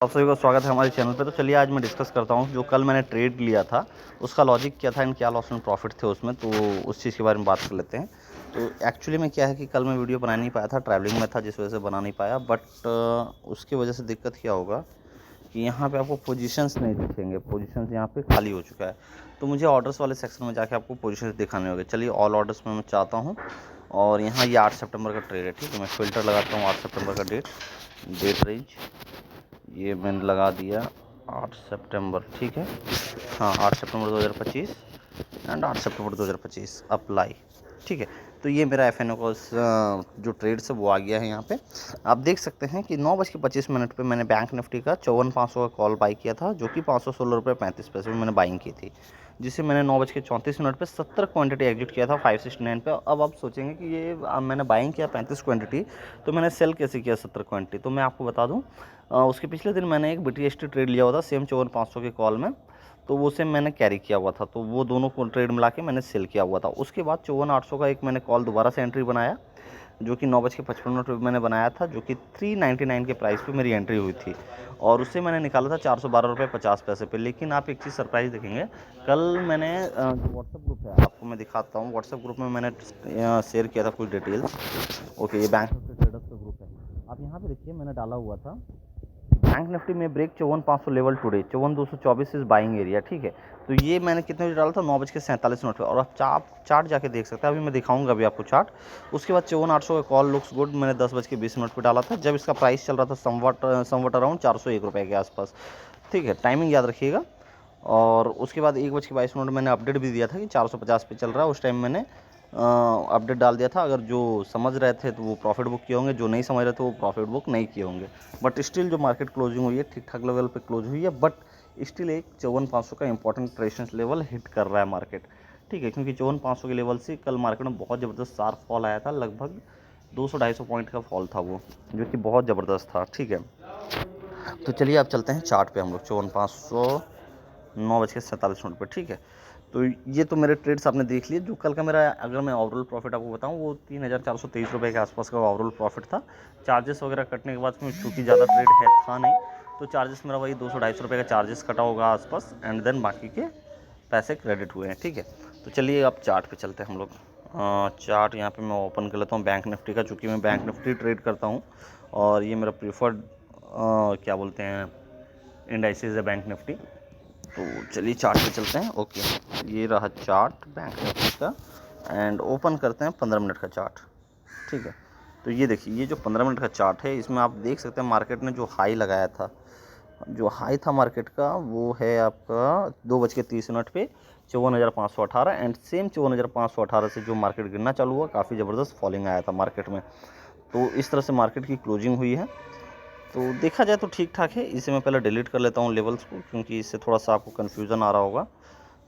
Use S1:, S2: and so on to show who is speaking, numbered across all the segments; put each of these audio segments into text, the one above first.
S1: आप सभी का स्वागत है हमारे चैनल पे। तो चलिए आज मैं डिस्कस करता हूँ जो कल मैंने ट्रेड लिया था उसका लॉजिक क्या था एंड क्या लॉस एंड प्रॉफिट थे उसमें, तो उस चीज़ के बारे में बात कर लेते हैं। तो एक्चुअली में क्या है कि कल मैं वीडियो बना नहीं पाया था, ट्रैवलिंग में था जिस वजह से बना नहीं पाया। बट उसकी वजह से दिक्कत क्या होगा कि यहाँ पे आपको पोजीशंस नहीं दिखेंगे, पोजीशंस यहाँ पे खाली हो चुका है। तो मुझे ऑर्डर्स वाले सेक्शन में जाके आपको पोजीशंस दिखाने होंगे। चलिए ऑल ऑर्डर्स में मैं चाहता हूँ और यहाँ ये 8 सितंबर का ट्रेड है, ठीक है। मैं फ़िल्टर लगाता हूँ 8 सितंबर का डेट रेंज ये मैंने लगा दिया 8 सितंबर, ठीक है। हाँ 8 सितंबर 2025 एंड 8 सितंबर 2025 अप्लाई, ठीक है। तो ये मेरा एफ.एन.ओ का जो ट्रेड्स है वो आ गया है यहाँ पे। आप देख सकते हैं कि 9:25 पे मैंने बैंक निफ्टी का 54,500 का कॉल बाई किया था, जो कि 516 रुपये 35 पैसे में मैंने बाइंग की थी, जिसे मैंने 9:34 पे 70 क्वांटिटी एग्जिट किया था 569 पे। अब आप सोचेंगे कि ये मैंने बाइंग किया 35 क्वांटिटी, तो मैंने सेल कैसे किया 70 क्वांटिटी। तो मैं आपको बता दूं, उसके पिछले दिन मैंने एक BTST ट्रेड लिया हुआ था सेम 54,500 के कॉल में, तो वो सेम मैंने कैरी किया हुआ था, तो वो दोनों को ट्रेड मिला के मैंने सेल किया हुआ था। उसके बाद 54,800 का एक मैंने कॉल दोबारा से एंट्री बनाया, जो कि 9:55 पे मैंने बनाया था, जो कि 399 के प्राइस पे मेरी एंट्री हुई थी, और उससे मैंने निकाला था 412 रुपये 50 पैसे पे। लेकिन आप एक चीज़ सरप्राइज़ देखेंगे, कल मैंने जो व्हाट्सएप ग्रुप है आपको मैं दिखाता हूँ, व्हाट्सएप ग्रुप में मैंने शेयर किया था कुछ डिटेल्स। ओके, ये बैंक निफ्टी ट्रेडर्स का ग्रुप है। आप यहाँ पे देखिए मैंने डाला हुआ था बैंक निफ्टी में break 54,500 level today, 54,224 is buying area, ठीक है। तो ये मैंने कितने बजे डाला था, 9:47 पे। और आप चार्ट जाके देख सकते हैं, अभी मैं दिखाऊंगा अभी आपको चार्ट। उसके बाद 54,800 का कॉल लुक्स गुड मैंने 10:20 पे डाला था, जब इसका प्राइस चल रहा था समवट अराउंड 401 रुपये के आसपास, ठीक है। टाइमिंग याद रखिएगा। और उसके बाद 1:22 मैंने अपडेट भी दिया था कि 450 पे चल रहा है। उस टाइम मैंने अपडेट डाल दिया था। अगर जो समझ रहे थे तो वो प्रॉफिट बुक किए होंगे, जो नहीं समझ रहे थे वो प्रॉफिट बुक नहीं किए होंगे। बट स्टिल जो मार्केट क्लोजिंग हुई है ठीक ठाक लेवल पे क्लोज हुई है, बट स्टिल एक 54,500 का इंपॉर्टेंट रेजिस्टेंस लेवल हिट कर रहा है मार्केट, ठीक है। क्योंकि 54,500 के लेवल से कल मार्केट में बहुत ज़बरदस्त शार्प फॉल आया था, लगभग 200-250 पॉइंट का फॉल था वो, जो कि बहुत ज़बरदस्त था, ठीक है। तो चलिए आप चलते हैं चार्ट पे हम लोग। 54,500 9:47 पे, ठीक है। तो ये तो मेरे ट्रेड्स आपने देख लिए। जो कल का मेरा, अगर मैं ओवरऑल प्रॉफिट आपको बताऊं, वो 3,423 रुपये के आसपास का ओवरऑल प्रॉफिट था। चार्जेस वगैरह कटने के बाद चूँकि ज़्यादा ट्रेड है था नहीं, तो चार्जेस मेरा वही 200-250 रुपये का चार्जेस कटा होगा आसपास, एंड देन बाकी के पैसे क्रेडिट हुए हैं, ठीक है। तो चलिए आप चार्ट पे चलते हैं हम लोग। चार्ट यहाँ पे मैं ओपन कर लेता हूँ बैंक निफ्टी का, चूँकि मैं बैंक निफ्टी ट्रेड करता हूँ और ये मेरा प्रीफर्ड क्या बोलते हैं इंडाइसेस है बैंक निफ्टी। तो चलिए चार्ट पे चलते हैं। ओके, ये रहा चार्ट बैंक निफ्टी का, एंड ओपन करते हैं 15 मिनट का चार्ट, ठीक है। तो ये देखिए, ये जो 15 मिनट का चार्ट है, इसमें आप देख सकते हैं मार्केट ने जो हाई लगाया था, जो हाई था मार्केट का, वो है आपका 2:30 पे 54,518, एंड सेम 54,518 से जो मार्केट गिरना चालू हुआ, काफ़ी ज़बरदस्त फॉलिंग आया था मार्केट में। तो इस तरह से मार्केट की क्लोजिंग हुई है। तो देखा जाए तो ठीक ठाक है। इसे मैं पहले डिलीट कर लेता हूँ लेवल्स को, क्योंकि इससे थोड़ा सा आपको कन्फ्यूज़न आ रहा होगा।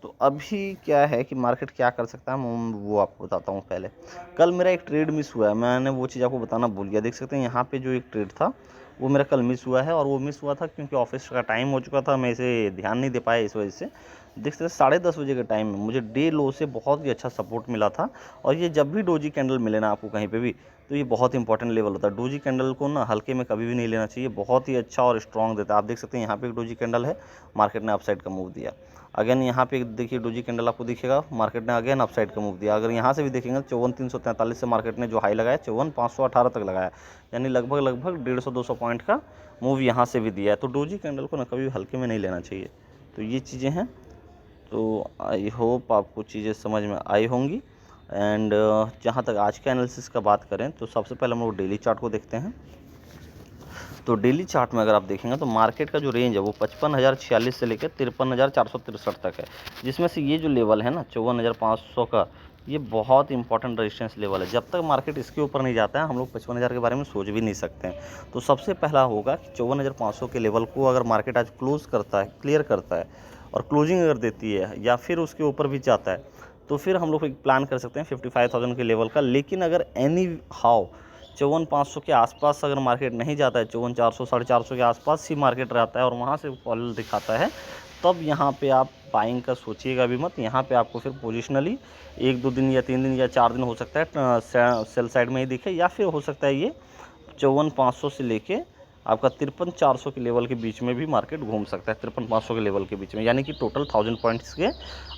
S1: तो अभी क्या है कि मार्केट क्या कर सकता है, मैं वो आपको बताता हूँ पहले। कल मेरा एक ट्रेड मिस हुआ है, मैंने वो चीज़ आपको बताना भूल गया। देख सकते हैं यहाँ पे जो एक ट्रेड था वो मेरा कल मिस हुआ है, और वो मिस हुआ था क्योंकि ऑफिस का टाइम हो चुका था, मैं इसे ध्यान नहीं दे पाया, इस वजह से। देख सकते 10:30 बजे के टाइम में मुझे डे लो से बहुत ही अच्छा सपोर्ट मिला था। और ये जब भी डोजी कैंडल मिले ना आपको कहीं पे भी, तो ये बहुत इंपॉर्टेंट लेवल होता है। डोजी कैंडल को ना हल्के में कभी भी नहीं लेना चाहिए, बहुत ही अच्छा और स्ट्रॉन्ग देता है। आप देख सकते हैं यहाँ पे एक डोजी कैंडल है, मार्केट ने अपसाइड का मूव दिया। अगेन यहाँ पे देखिए डोजी कैंडल आपको दिखेगा, मार्केट ने अगेन अपसाइड का मूव दिया। अगर यहाँ से भी देखेंगे 54,343 से मार्केट ने जो हाई लगाया 54,518 तक लगाया, यानी लगभग 150-200 पॉइंट का मूव यहाँ से भी दिया है। तो डोजी कैंडल को ना कभी हल्के में नहीं लेना चाहिए। तो ये चीज़ें हैं। तो आई होप आपको चीज़ें समझ में आई होंगी। एंड जहाँ तक आज के एनालिसिस का बात करें, तो सबसे पहले हम लोग डेली चार्ट को देखते हैं। तो डेली चार्ट में अगर आप देखेंगे तो मार्केट का जो रेंज है वो 55,046 से लेकर 53,463 तक है, जिसमें से ये जो लेवल है ना 54,500 का, ये बहुत इंपॉर्टेंट रेजिस्टेंस लेवल है। जब तक मार्केट इसके ऊपर नहीं जाता है, हम लोग 55,000 के बारे में सोच भी नहीं सकते हैं। तो सबसे पहला होगा कि 54,500 के लेवल को अगर मार्केट आज क्लोज करता है, क्लियर करता है, और क्लोजिंग अगर देती है या फिर उसके ऊपर भी जाता है, तो फिर हम लोग एक प्लान कर सकते हैं 55,000 के लेवल का। लेकिन अगर एनी हाउ 54,500 के आसपास अगर मार्केट नहीं जाता है, 54,400 450 के आसपास ही मार्केट रहता है और वहाँ से फॉल दिखाता है, तब यहाँ पे आप बाइंग का सोचिएगा भी मत। यहाँ पे आपको फिर पोजिशनली 1-2 दिन या 3 दिन या 4 दिन हो सकता है सेल साइड में ही दिखे, या फिर हो सकता है ये 54,500 से लेके आपका 53,400 के लेवल के बीच में भी मार्केट घूम सकता है, 53,500 के लेवल के बीच में, यानी कि टोटल 1000 पॉइंट्स के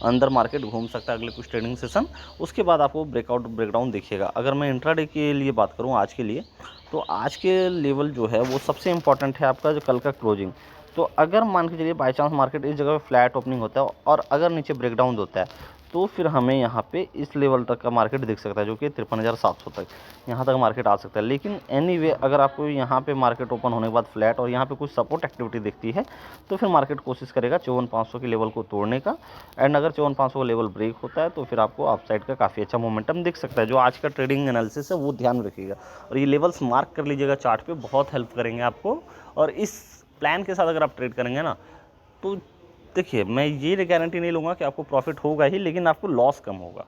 S1: अंदर मार्केट घूम सकता है अगले कुछ ट्रेडिंग सेशन। उसके बाद आपको ब्रेकडाउन दिखेगा। अगर मैं इंट्राडे के लिए बात करूँ आज के लिए, तो आज के लेवल जो है वो सबसे इंपॉर्टेंट है आपका जो कल का क्लोजिंग। तो अगर मान के चलिए बाई चांस मार्केट इस जगह पे फ्लैट ओपनिंग होता है और अगर नीचे ब्रेकडाउन होता है, तो फिर हमें यहाँ पे इस लेवल तक का मार्केट दिख सकता है, जो कि 53,700 तक यहाँ तक मार्केट आ सकता है। लेकिन एनीवे अगर आपको यहाँ पे मार्केट ओपन होने के बाद फ्लैट और यहाँ पे कुछ सपोर्ट एक्टिविटी दिखती है, तो फिर मार्केट कोशिश करेगा 54,500 के लेवल को तोड़ने का। एंड अगर 54,500 का लेवल ब्रेक होता है, तो फिर आपको अपसाइड का काफ़ी अच्छा मोमेंटम दिख सकता है। जो आज का ट्रेडिंग एनालिसिस है वो ध्यान में रखिएगा, और ये लेवल्स मार्क कर लीजिएगा चार्ट पे, बहुत हेल्प करेंगे आपको। और इस प्लान के साथ अगर आप ट्रेड करेंगे ना, तो देखिए मैं ये गारंटी नहीं लूँगा कि आपको प्रॉफिट होगा ही, लेकिन आपको लॉस कम होगा,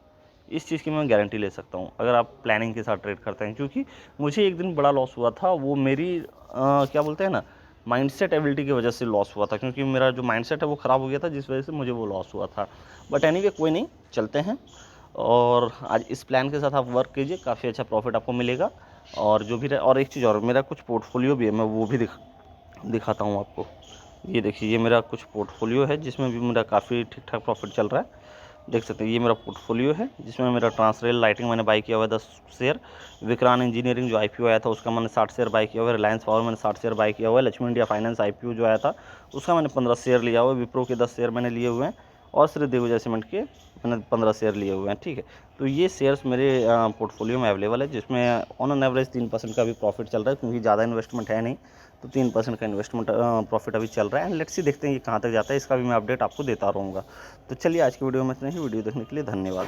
S1: इस चीज़ की मैं गारंटी ले सकता हूँ अगर आप प्लानिंग के साथ ट्रेड करते हैं। क्योंकि मुझे एक दिन बड़ा लॉस हुआ था, वो मेरी क्या बोलते हैं ना, माइंडसेट एबिलिटी की वजह से लॉस हुआ था, क्योंकि मेरा जो माइंडसेट है वो ख़राब हो गया था, जिस वजह से मुझे वो लॉस हुआ था। बट एनीवे कोई नहीं, चलते हैं। और आज इस प्लान के साथ आप वर्क कीजिए, काफ़ी अच्छा प्रॉफिट आपको मिलेगा। और जो भी और एक चीज़ और, मेरा कुछ पोर्टफोलियो भी है, मैं वो भी दिखाता हूँ आपको। ये देखिए, ये मेरा कुछ पोर्टफोलियो है जिसमें भी मेरा काफ़ी ठीक ठाक प्रॉफिट चल रहा है, देख सकते हैं। ये मेरा पोर्टफोलियो है जिसमें मेरा ट्रांसरेल लाइटिंग मैंने बाई किया हुआ है 10 शेयर, विक्रान इंजीनियरिंग जो आईपीओ आया था उसका मैंने 60 शेयर बाई किया हुआ है, रिलायंस पावर मैंने 60 शेयर बाई किया हुआ है, लक्ष्मी इंडिया फाइनेंस आईपीओ जो आया था उसका मैंने 15 शेयर लिया हुआ है, विप्रो के 10 शेयर मैंने लिए हुए हैं, और श्री दिग्विजय सीमेंट के मैंने 15 शेयर लिए हुए हैं। ठीक है, तो ये शेयर्स मेरे पोर्टफोलियो में अवेलेबल है, जिसमें ऑन एन एवरेज 3% का भी प्रॉफिट चल रहा है, क्योंकि ज़्यादा इन्वेस्टमेंट है नहीं, तो 3% का इन्वेस्टमेंट प्रॉफिट अभी चल रहा है। एंड लेट्स सी, देखते हैं ये कहाँ तक जाता है, इसका भी मैं अपडेट आपको देता रहूँगा। तो चलिए आज की वीडियो में इतना ही। वीडियो देखने के लिए धन्यवाद।